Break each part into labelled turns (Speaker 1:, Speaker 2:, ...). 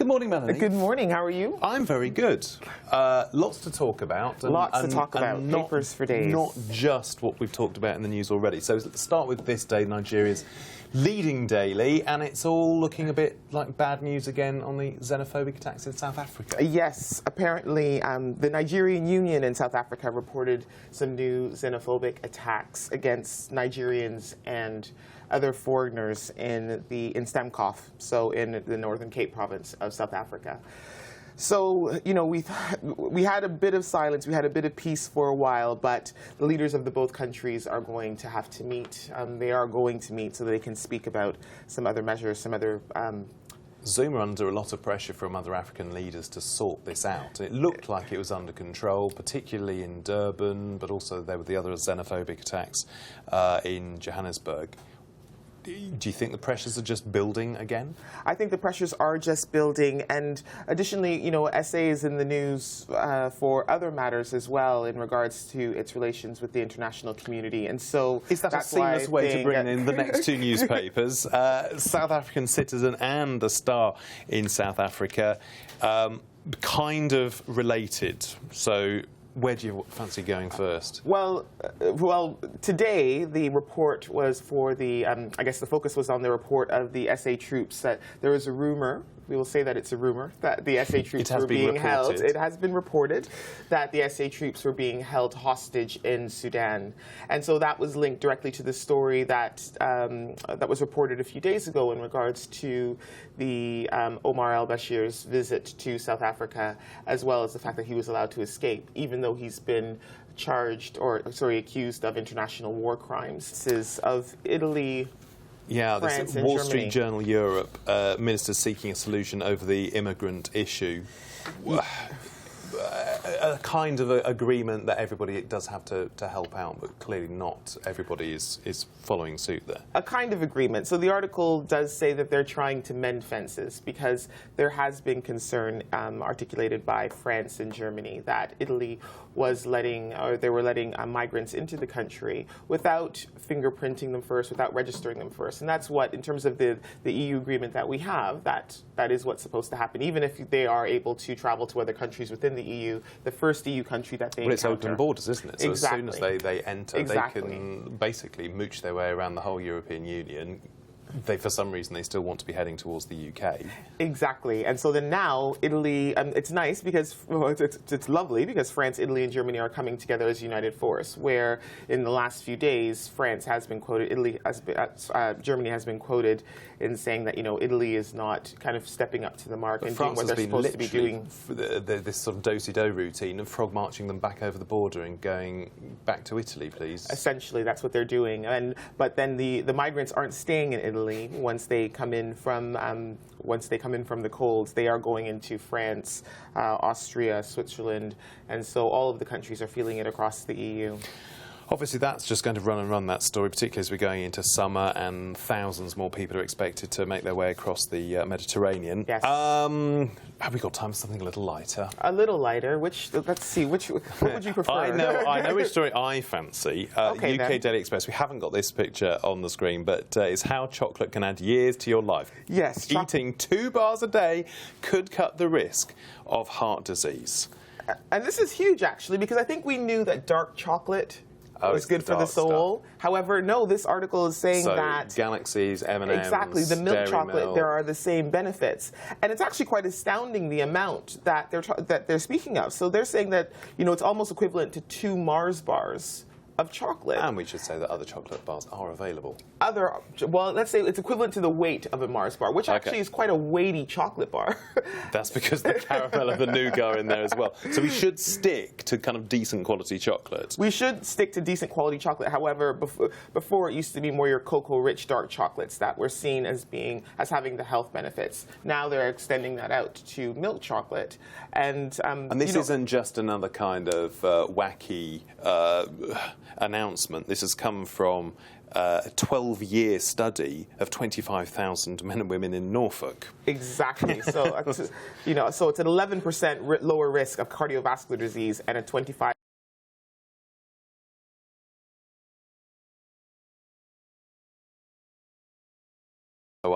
Speaker 1: Good morning, Melanie.
Speaker 2: Good morning. How are you?
Speaker 1: I'm very good. Lots to talk about.
Speaker 2: Lots to talk about. Papers for days.
Speaker 1: Not just what we've talked about in the news already. So let's start with this day, Nigeria's leading daily, and it's all looking a bit like bad news again on the xenophobic attacks in South Africa.
Speaker 2: Yes. Apparently, the Nigerian Union in South Africa reported some new xenophobic attacks against Nigerians and other foreigners in Stamkoff, so in the Northern Cape province of South Africa. So, you know, we had a bit of silence, we had a bit of peace for a while, but the leaders of both countries are going to have to meet. They are going to meet so that they can speak about some other measures, some other...
Speaker 1: Zoom are under a lot of pressure from other African leaders to sort this out. It looked like it was under control, particularly in Durban, but also there were the other xenophobic attacks in Johannesburg. Do you think the pressures are just building again?
Speaker 2: I think the pressures are just building, and additionally, you know, SA is in the news for other matters as well in regards to its relations with the international community, and so
Speaker 1: is that a seamless way to bring in the next two newspapers? South African Citizen and The Star in South Africa, kind of related. So where do you fancy going first?
Speaker 2: Well, today the report was for the, I guess the focus was on the report of the SA troops, that there was a rumor, we will say that it's a rumor, that the SA troops were being held. It has been reported that the SA troops were being held hostage in Sudan. And so that was linked directly to the story that, that was reported a few days ago in regards to the Omar al-Bashir's visit to South Africa, as well as the fact that he was allowed to escape, even though he's been charged, or sorry, accused of international war crimes. This is of Italy.
Speaker 1: Yeah,
Speaker 2: France
Speaker 1: this
Speaker 2: and
Speaker 1: Wall
Speaker 2: Germany.
Speaker 1: Street Journal Europe, ministers seeking a solution over the immigrant issue. A kind of agreement that everybody does have to help out, but clearly not everybody is following suit there. A
Speaker 2: kind of agreement. So the article does say that they're trying to mend fences, because there has been concern articulated by France and Germany that Italy was letting, or they were letting migrants into the country without fingerprinting them first, without registering them first. And that's what, in terms of the EU agreement that we have, that is what's supposed to happen. Even if they are able to travel to other countries within the EU, the first EU country that they encounter.
Speaker 1: It's open borders, isn't it? So
Speaker 2: exactly.
Speaker 1: As soon as they enter,
Speaker 2: exactly.
Speaker 1: They can basically mooch their way around the whole European Union. For some reason, they still want to be heading towards the UK.
Speaker 2: Exactly. And so then now, Italy, it's nice because, well, it's lovely because France, Italy, and Germany are coming together as a united force, where in the last few days, France has been quoted, Germany has been quoted in saying that, you know, Italy is not kind of stepping up to the mark and doing what they're supposed to be doing.
Speaker 1: This sort of do-si-do routine of frog marching them back over the border and going back to Italy, please.
Speaker 2: Essentially, that's what they're doing. But then the migrants aren't staying in Italy. Once they come in from the colds, they are going into France, Austria, Switzerland, and so all of the countries are feeling it across the EU.
Speaker 1: Obviously, that's just going to run and run, that story, particularly as we're going into summer and thousands more people are expected to make their way across the Mediterranean.
Speaker 2: Yes.
Speaker 1: Have we got time for something a little lighter?
Speaker 2: A little lighter. Let's see, what would you prefer?
Speaker 1: I know which story I fancy.
Speaker 2: Okay,
Speaker 1: UK
Speaker 2: then.
Speaker 1: Daily Express. We haven't got this picture on the screen, but it's how chocolate can add years to your life.
Speaker 2: Yes.
Speaker 1: Eating 2 bars a day could cut the risk of heart disease.
Speaker 2: And this is huge, actually, because I think we knew that dark chocolate was good for the soul.
Speaker 1: Stuff.
Speaker 2: However, no, this artitle is saying that
Speaker 1: Galaxies, M&Ms,
Speaker 2: exactly, the milk
Speaker 1: dairy
Speaker 2: chocolate,
Speaker 1: milk.
Speaker 2: there are the same benefits, and it's actually quite astounding the amount that they're speaking of. So they're saying that, you know, it's almost equivalent to 2 Mars bars of chocolate.
Speaker 1: And we should say that other chocolate bars are available.
Speaker 2: Well, let's say it's equivalent to the weight of a Mars bar, which actually is quite a weighty chocolate bar.
Speaker 1: That's because the caramel and the nougat are in there as well. So we should stick to kind of decent quality chocolate.
Speaker 2: We should stick to decent quality chocolate. However, before it used to be more your cocoa-rich dark chocolates that were seen as having the health benefits. Now they're extending that out to milk chocolate. And
Speaker 1: this isn't just another kind of wacky announcement. This has come from a 12-year study of 25,000 men and women in Norfolk.
Speaker 2: Exactly. So, you know, so it's an 11% lower risk of cardiovascular disease and a 25%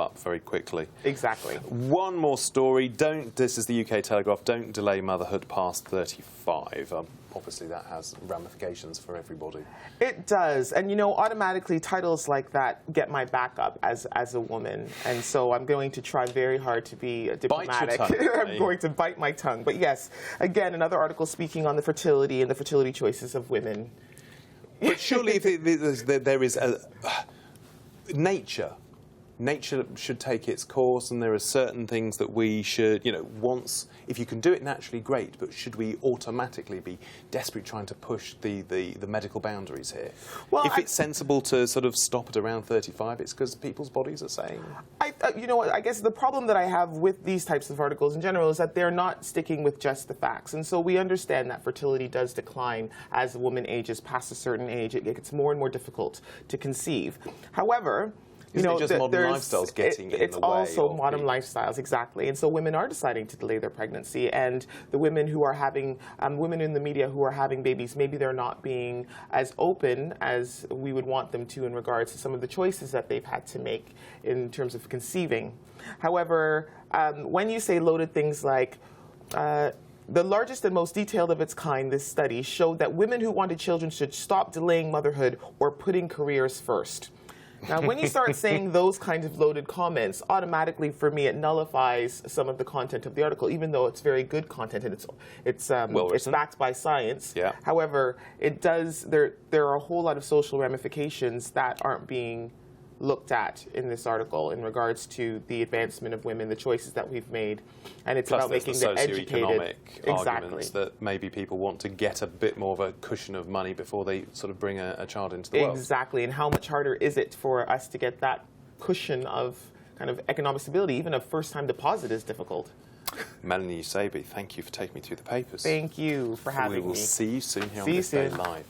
Speaker 1: up very quickly.
Speaker 2: Exactly.
Speaker 1: One more story. This is the UK Telegraph. Don't delay motherhood past 35. Obviously, that has ramifications for everybody.
Speaker 2: It does. And, you know, automatically titles like that get my back up as a woman. And so I'm going to try very hard to be diplomatic.
Speaker 1: Bite your tongue.
Speaker 2: I'm going to bite my tongue. But yes, again, another article speaking on the fertility and the fertility choices of women.
Speaker 1: But surely if there is a... Nature should take its course, and there are certain things that we should, you know, if you can do it naturally, great, but should we automatically be desperately trying to push the medical boundaries here? Well, if it's sensible to sort of stop at around 35, it's because people's bodies are saying...
Speaker 2: you know what, I guess the problem that I have with these types of articles in general is that they're not sticking with just the facts. And so we understand that fertility does decline as a woman ages past a certain age. It gets more and more difficult to conceive. However...
Speaker 1: Isn't it just modern lifestyles getting in the way?
Speaker 2: It's also modern lifestyles, exactly. And so women are deciding to delay their pregnancy. And the women who are having, women in the media who are having babies, maybe they're not being as open as we would want them to in regards to some of the choices that they've had to make in terms of conceiving. However, when you say loaded things like, the largest and most detailed of its kind, this study showed that women who wanted children should stop delaying motherhood or putting careers first. Now, when you start saying those kinds of loaded comments, automatically, for me, it nullifies some of the content of the article, even though it's very good content and it's backed by science.
Speaker 1: Yeah.
Speaker 2: However, it does there are a whole lot of social ramifications that aren't being looked at in this article in regards to the advancement of women, the choices that we've made, and it's
Speaker 1: Plus
Speaker 2: about making
Speaker 1: the
Speaker 2: them educated.
Speaker 1: socioeconomic arguments that maybe people want to get a bit more of a cushion of money before they sort of bring a child into the world.
Speaker 2: Exactly, and how much harder is it for us to get that cushion of kind of economic stability? Even a first-time deposit is difficult.
Speaker 1: Melanie Eusebe, thank you for taking me through the papers.
Speaker 2: Thank you for having me.
Speaker 1: We will see you soon here on This Day Live.